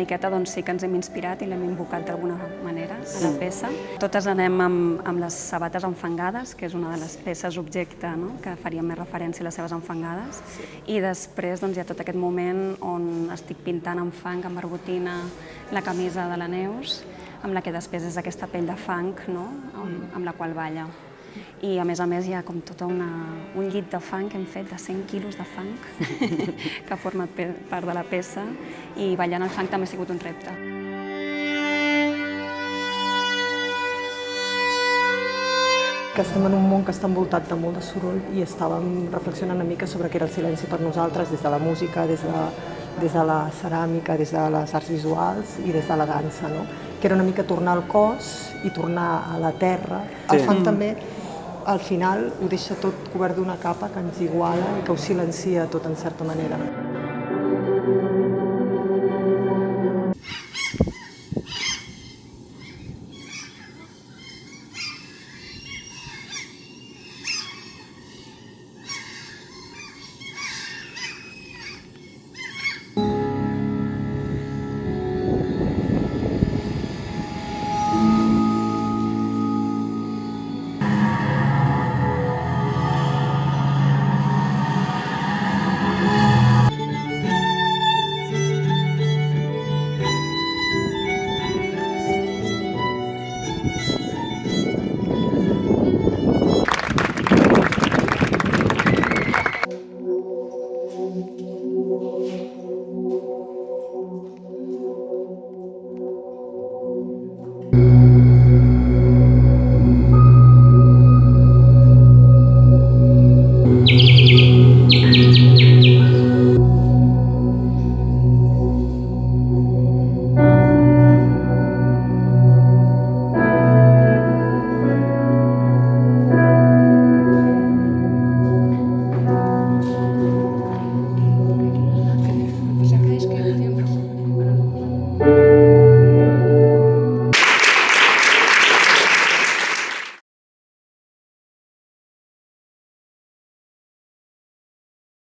miqueta doncs, sí que ens hem inspirat i l'hem invocat d'alguna manera a la peça. Totes anem amb les sabates enfangades, que és una de les peces objecte, no? Que faríem més referència a les seves enfangades. I després doncs, hi ha tot aquest moment on estic pintant amb fang, amb barbotina, la camisa de la Neus, amb la que després és aquesta pell de fang, no? Amb la qual balla. I a més hi ha com tot un llit de fang que hem fet de 100 quilos de fang que ha format part de la peça i ballant el fang també ha sigut un repte. Que estem en un món que està envoltat de molt de soroll i estàvem reflexionant una mica sobre què era el silenci per nosaltres, des de la música, des de la ceràmica, des de les arts visuals i des de la dansa, no? Que era una mica tornar al cos i tornar a la terra. El fang també, al final, ho deixa tot cobert d'una capa que ens iguala i que ho silencia tot en certa manera.